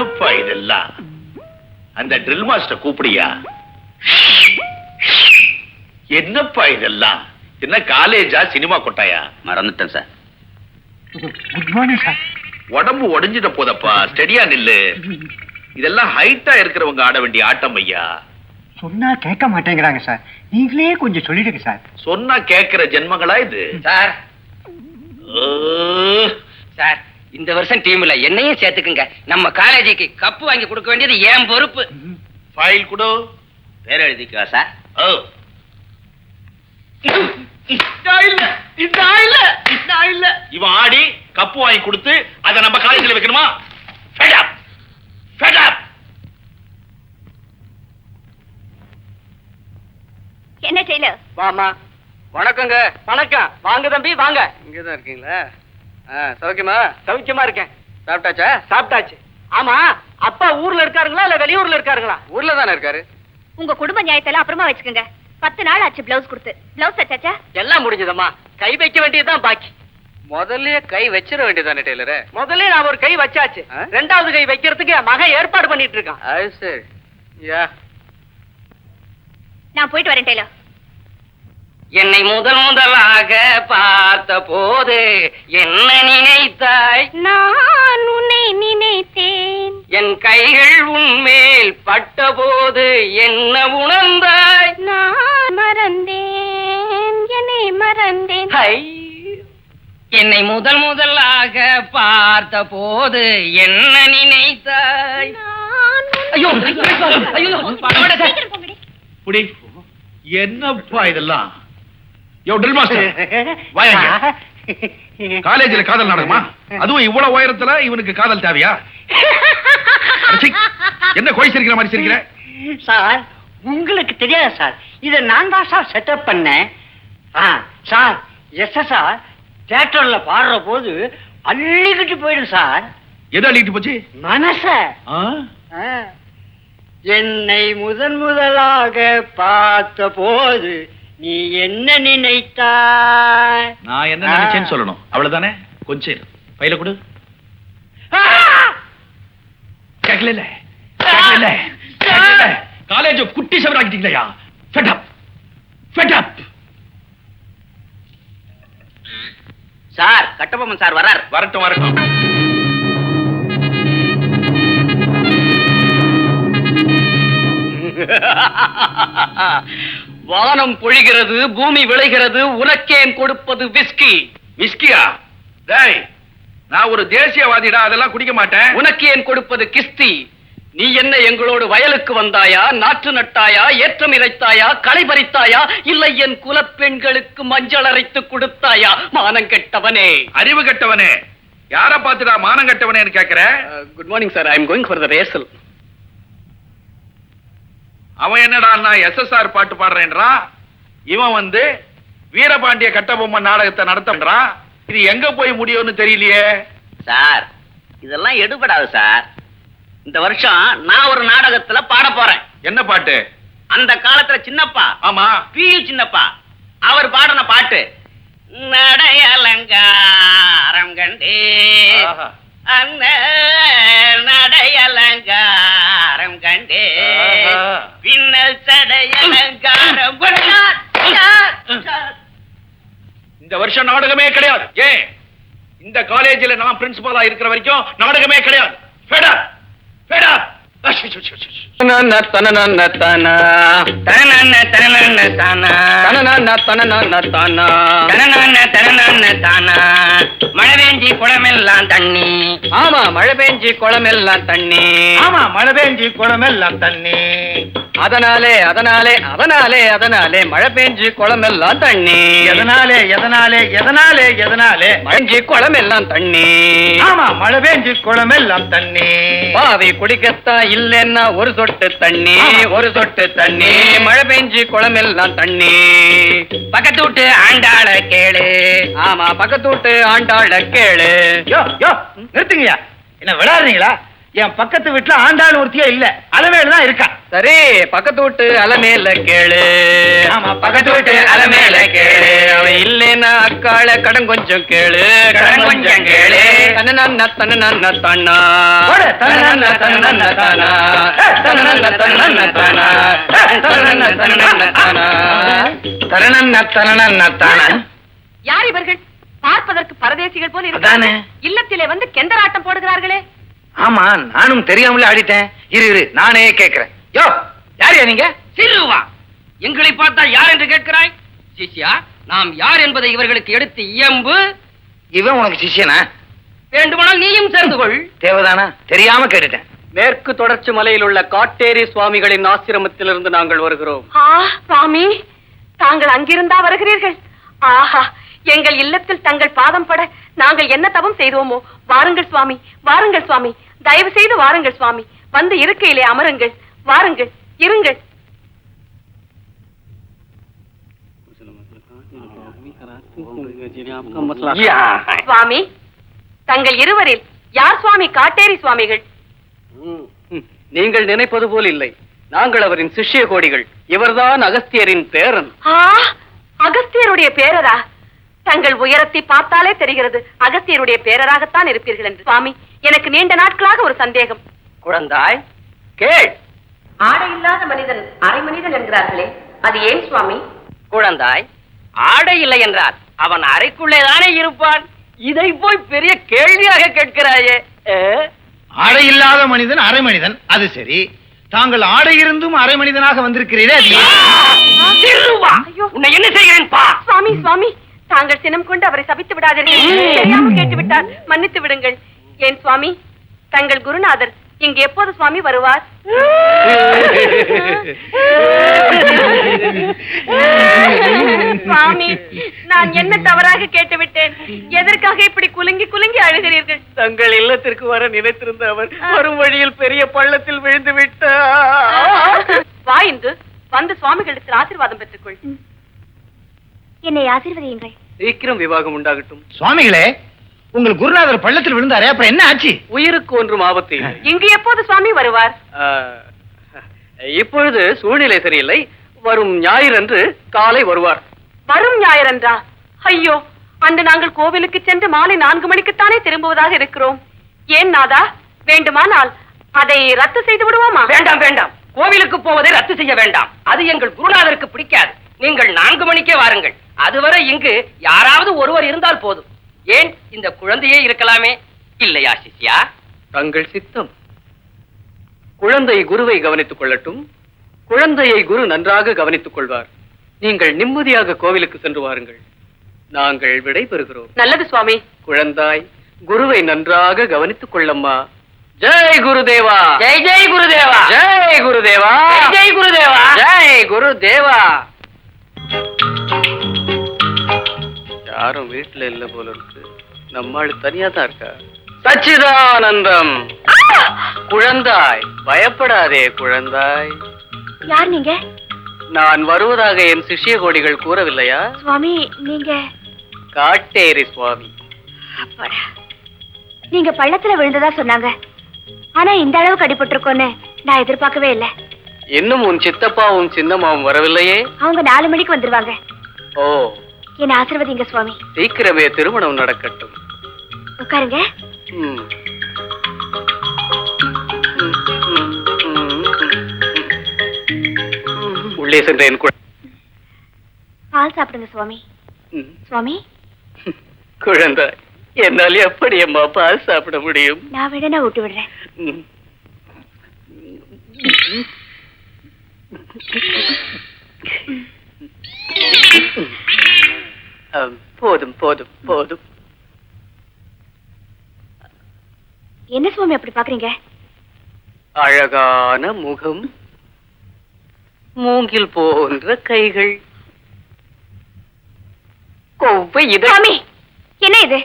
என்னப்பா இதெல்லாம்? அந்த ட்ரில் மாஸ்டர் கூப்பிடியா? என்னப்பா இதெல்லாம்? என்ன காலேஜா சினிமா கொட்டாயா? மறந்துட்டேன் சார். Good morning sir. உடம்பு உடைஞ்சிட போதப்பா, ஸ்டெடியா நில்லு. இதெல்லாம் ஹைட்டா இருக்கிறவங்க ஆட வேண்டிய ஆட்டம் ஐயா. சொன்னா கேட்க மாட்டேங்கிறாங்க சார். நீங்களே கொஞ்சம் சொல்லிடுங்க சார். சொன்னா கேட்கிற ஜென்மங்களா இது? சார் சார், இந்த வருஷம் டீம்ல என்னையும் சேர்த்துக்குங்க. நம்ம காலேஜுக்கு கப்பு வாங்கி கொடுக்க வேண்டியது என் பொறுப்பு. ஃபைல் கொடு. பேர் எழுதிக்கோ சார். இவன் ஆடி கப்பு வாங்கி கொடுத்து அதை நம்ம காலேஜில் வைக்கணுமா? என்ன டெய்லர்? வாமா. வணக்கங்க. வணக்கம். வாங்க தம்பி வாங்க. இங்கதான் இருக்கீங்களா? சௌக்கியமா? சௌக்கியமா இருக்கேன். சாப்பிட்டாச்சா? சாப்பிட்டாச்சு. ஆமா, அப்பா ஊர்ல இருக்காருங்களா இல்ல வெளியூர்ல இருக்காருங்களா? ஊர்ல தானே இருக்காரு. உங்க குடும்ப நியாயத்தெல்லாம் அப்புறமா வச்சுக்கோங்க. 10 நாள் ஆச்சு பிளவுஸ் கொடுத்து. பிளவுஸ் தச்சாச்சா? எல்லாம் முடிஞ்சதம்மா. கை வைக்க வேண்டியதுதான் பாக்கி. முதல்ல கை வச்சிட வேண்டியதானே டெய்லர்? முதல்ல நான் ஒரு கை வச்சாச்சு. ரெண்டாவது கை வைக்கிறதுக்கு மகன் ஏற்பாடு பண்ணிட்டு இருக்கான். அது சரி. யா, நான் போயிட்டு வரேன் டெய்லர். என்னை முதலாக பார்த்த போது என்ன நினைத்தாய்? நான் உன்னை நினைத்தேன். என் கைகள் உன்மேல் பட்ட போது என்ன உணர்ந்தாய்? நான் மறந்தேன், என்னை மறந்தேன். என்னை முதலாக பார்த்த போது என்ன நினைத்தாய்? ஐயோ புடி. என்னப்பா இதெல்லாம்? யோ ட்ரில் மாஸ்டர், வாங்க. காலேஜில் காதல் நாடகமா? அதுவும் இவ்வளவு உயரத்துல இவனுக்கு காதல் தேவையா? என்ன கோய் சிரிக்கிற மாதிரி சிரிக்கிற? சார், உங்களுக்கு தெரியாது சார். இதை நான் தான் சார் செட்டப் பண்ணேன். சார், சார் தியேட்டர்ல பாடுற போது அள்ளிக்கிட்டு போயிடும் சார். எது அள்ளிட்டு போச்சு? மனச. என்னை முதலாக பார்த்த போது நீ என்ன நினைத்தாய்? நான் என்ன நினைச்சேன்னு சொல்லணும், அவ்வளவுதானே. கொஞ்சம் பையில கொடு. கேட்கல காலேஜ் குட்டி சவராக்கிட்டீங்களா? சார், கட்டபொம்மன் சார் வரார். வரட்டும் வரட்டும். வானம் பொழிகிறது, பூமி விளைகிறது, உனக்கேன் கொடுப்பது விஸ்கி. விஸ்கியா? டேய், நான் ஒரு தேசியவாதிடா, அதெல்லாம் குடிக்க மாட்டேன். உனக்கேன் கொடுப்பது கிஸ்தி. நீ என்ன எங்களோடு வயலுக்கு வந்தாயா? நாற்று நட்டாயா? ஏற்றம் இறைத்தாயா? களை பறித்தாயா? இல்லை என் குலப்பெண்களுக்கு மஞ்சள் அரைத்து கொடுத்தாயா? மானம் கெட்டவனே, அறிவு கெட்டவனே. யார பாத்துடா மானம் கெட்டவனேன்னு கேக்குற? Good morning sir. I am going for the rehearsal. அவன் என்னடா எஸ்எஸ்ஆர் பாட்டு பாடுறேன்றான். இவன் வந்து வீரபாண்டிய கட்டபொம்மன் நாடகத்தை நடத்தன்றான். இது எங்க போய் முடியும்னு தெரியலையே சார். இதெல்லாம் எடுபடாது சார். இந்த வருஷம் நான் ஒரு நாடகத்துல பாட போறேன். என்ன பாட்டு? அந்த காலத்துல சின்னப்பா, ஆமா, பியு சின்னப்பா, அவர் பாடின பாட்டு. நடையலங்காரம் கண்டே அந்த நடையலங்காரம் கண்டே பின்னல் சடையலங்காரம். இந்த வருஷம் நாடகமே கிடையாது. ஏன்? இந்த காலேஜில் நான் பிரின்சிபலா இருக்கிற வரைக்கும் நாடகமே கிடையாது. மழை பெஞ்சி குளமெல்லாம் தண்ணி. ஆமா, மழை பெஞ்சி குளமெல்லாம் தண்ணி. ஆமா, மழை பெஞ்சி குளமெல்லாம் தண்ணி. அதனாலே அதனாலே அதனாலே அதனாலே மழை பெஞ்சி குளமெல்லாம் தண்ணி. எதனாலே எதனாலே எதனாலே எதனாலே மழைஞ்சி குளமெல்லாம் தண்ணி. ஆமா, மழை பெஞ்சி குளமெல்லாம் தண்ணி. பாவி குடிக்கத்தான் இல்லைன்னா ஒரு சொட்டு தண்ணி, ஒரு சொட்டு தண்ணி. மழை பெஞ்சி குளமெல்லாம் தண்ணி. பக்கத்து வீட்டு ஆண்டாள கேளு. ஆமா, பக்கத்து வீட்டு ஆண்டாள கேளு. யோ யோ நிறுத்துங்கய்யா. என்ன விளையாடுறீங்களா? என் பக்கத்து வீட்டுல ஆண்டாள் ஒருத்தியா இல்ல, அலமேலுதான் இருக்கா. சரி, பக்கத்து வீட்டு அலமேல கேளு. ஆமா, பக்கத்து வீட்டு அலமேல கேளு. அவன் இல்லைன்னா அக்கால கடன் கொஞ்சம் கேளு. கடன் கொஞ்சம் கேளு. தன்னன்னா தன்னன்னா தானா. போடு, தன்னன்னா தன்னன்னா தானா. தன்னன்னா தன்னன்னா தானா. தன்னன்னா தன்னன்னா தானா. தன்னன்னா தன்னன்னா தானா. யார் இவர்கள்? பார்ப்பதற்கு பரதேசிகள் போல அதானே. இல்லத்திலே வந்து கெந்தராட்டம் போடுகிறார்களே. ஆமா, நானும் தெரியாமல ஆடிட்டேன். இரு நானே கேக்குறேன். யோ, யாரையா நீங்க? சிறுவா, எங்களை பார்த்தா யார் என்று கேட்கிறாய்? சிஷ்யா, நாம் யார் என்பதை இவர்களுக்கு எடுத்து இயம்பு. இவன் உனக்கு சிஷ்யனா? வேண்டுமானால் நீயும் சேர்ந்து கொள். தேவதானா? தெரியாம கேட்டுட்டேன். மேற்கு தொடர்ச்சி மலையில் உள்ள காட்டேரி சுவாமிகளின் ஆசிரமத்திலிருந்து நாங்கள் வருகிறோம். சுவாமி, தாங்கள் அங்கிருந்தா வருகிறீர்கள்? ஆஹா, எங்கள் இல்லத்தில் தங்கள் பாதம் பட நாங்கள் என்ன தவம் செய்தோமோ. வாருங்கள் சுவாமி, வாருங்கள் சுவாமி, தயவு செய்து வாருங்கள் சுவாமி. வந்து இருக்கையிலே அமருங்கள். வாருங்கள், இருங்கள். சுவாமி, தங்கள் இருவரில் யார் சுவாமி காட்டேரி சுவாமிகள்? நீங்கள் நினைப்பது போல் இல்லை. நாங்கள் அவரின் சிஷ்ய கோடிகள். இவர்தான் அகஸ்தியரின் பேரன். அகஸ்தியருடைய பேரரா? தங்கள் உயரத்தை பார்த்தாலே தெரிகிறது அகஸ்தியருடைய பேரராகத்தான் இருப்பீர்கள் என்று. சுவாமி, எனக்கு நீண்ட நாட்களாக ஒரு சந்தேகம். குழந்தாய், கேள். ஆடை இல்லாத மனிதன் அரை மனிதன் என்கிறார்களே, அது ஏன் சுவாமி? குழந்தாய், ஆடை இல்லை என்றால் அவன் அறைக்குள்ளேதானே இருப்பான். இதை போய் பெரிய கேள்வியாக கேட்கிறாயே. ஆடை இல்லாத மனிதன் அரை மனிதன், அது சரி. தாங்கள் ஆடை இருந்தும் அரை மனிதனாக வந்திருக்கிறீரே, உன்னை என்ன செய்கிறேன் பா. சுவாமி, சுவாமி, தாங்கள் சினம் கொண்டு அவரை சபித்து விடாதீர்கள். தெரியாமல் கேட்டு விட்டார், மன்னித்து விடுங்கள். ஏன் சுவாமி, தங்கள் குருநாதர் இங்கு எப்போது சுவாமி வருவார்? சுவாமி, நான் என்ன தவறாக கேட்டுவிட்டேன்? எதற்காக இப்படி குலுங்கி குலுங்கி அழுகிறீர்கள்? தங்கள் இல்லத்திற்கு வர நினைத்திருந்த அவர் வரும் வழியில் பெரிய பள்ளத்தில் விழுந்து விட்டார். வா இன்று வந்து சுவாமிகளிடத்தில் ஆசீர்வாதம் பெற்றுக்கொள். என்னை ஆசீர்வதியுங்கள். சீக்கிரம் விவாகம் உண்டாகட்டும். சுவாமிகளே, உங்கள் குருநாதர் பள்ளத்தில் விழுந்தாரே, அப்புறம் என்ன ஆச்சு? உயிருக்கு ஒன்றும் ஆபத்து இல்லை. இங்கு எப்போது சுவாமி வருவார்? இப்பொழுது சூழ்நிலை சரியில்லை. வரும் ஞாயிறன்று காலை வருவார். வரும் ஞாயிறன்றா? ஐயோ, அன்று நாங்கள் கோவிலுக்கு சென்று மாலை 4 மணிக்குத்தானே திரும்புவதாக இருக்கிறோம். ஏன் நாதா, வேண்டுமானால் அதை ரத்து செய்து விடுவோமா? வேண்டாம் வேண்டாம், கோவிலுக்கு போவதை ரத்து செய்ய வேண்டாம். அது எங்கள் குருநாதருக்கு பிடிக்காது. நீங்கள் 4 மணிக்கே வாருங்கள். அதுவரை இங்கு யாராவது ஒருவர் இருந்தால் போதும். ஏன், இந்த குழந்தையே இருக்கலாமே. இல்லையா சிஷ்யா? தங்கள் சித்தம். குழந்தை குருவை கவனித்துக் கொள்ளட்டும். குழந்தையை குரு நன்றாக கவனித்துக் கொள்வார். நீங்கள் நிம்மதியாக கோவிலுக்கு சென்று வாருங்கள். நாங்கள் விடை பெறுகிறோம். நல்லது சுவாமி. குழந்தாய், குருவை நன்றாக கவனித்துக் கொள்ளம்மா. ஜெய் குருதேவா. ஜெய் ஜெய் குருதேவா. ஜெய் குருதேவா. ஜெய் குருதேவா. ஜெய் குருதேவா. யாரும் வீட்டுல இல்ல போல இருக்கு. நம்மாள் தனியா தான் இருக்கா. சச்சிதானந்தம். குழந்தாய், பயப்படாதே குழந்தாய். யார் நீங்க? நான் வருவதாக என் சிஷ்ய கோடிகள் கூறவில்லையா? சுவாமி, நீங்க? காட்டேரி சுவாமி. நீங்க பள்ளத்துல விழுந்ததா சொன்னாங்க. ஆனா இந்த அளவுக்கு அடிபட்டிருக்கோன்னு நான் எதிர்பார்க்கவே இல்லை. இன்னும் உன் சித்தப்பாவும் சின்னம்மாவும் வரவில்லையே? அவங்க 4 மணிக்கு வந்துருவாங்க. ஓ, என்ன ஆசீர்வதிங்க சுவாமி. சீக்கிரமே திருமணம் நடக்கட்டும். உட்காருங்க. உள்ளே சென்ற என் பால் சாப்பிடுங்க சுவாமி. சுவாமி, குழந்தை, என்னால் எப்படி அம்மா பால் சாப்பிட முடியும்? நான் வேணா ஊட்டி விடுறேன். போதும் போதும் போதும். என்ன சுவாமி அப்படி பாக்குறீங்க? அழகான முகம், மூங்கில் போன்ற கைகள், கொவ்வை சுவாமி, என்ன இது?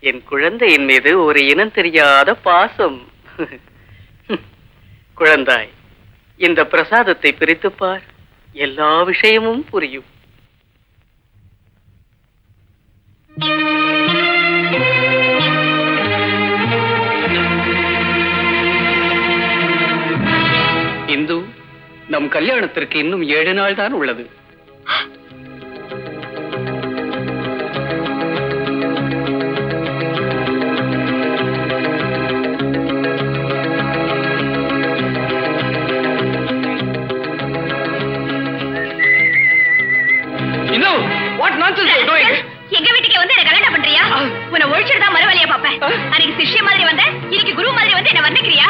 என் குழந்தையின் மீது ஒரு இனம் தெரியாத பாசம். குழந்தாய், இந்த பிரசாதத்தை பிரித்துப் பார், எல்லா விஷயமும் புரியும். கல்யாணத்திற்கு இன்னும் 7 நாள் தான் உள்ளது. எங்க வீட்டுக்கு வந்து என்ன கல்யாணம் பண்றியா? உன்னை ஒழிச்சிட்டு தான் மறுவழியா பாப்பேன். அன்னைக்கு சிஷ்ய மாதிரி வந்த, இன்னைக்கு குரு மாதிரி வந்து என்ன வந்துக்கிறியா?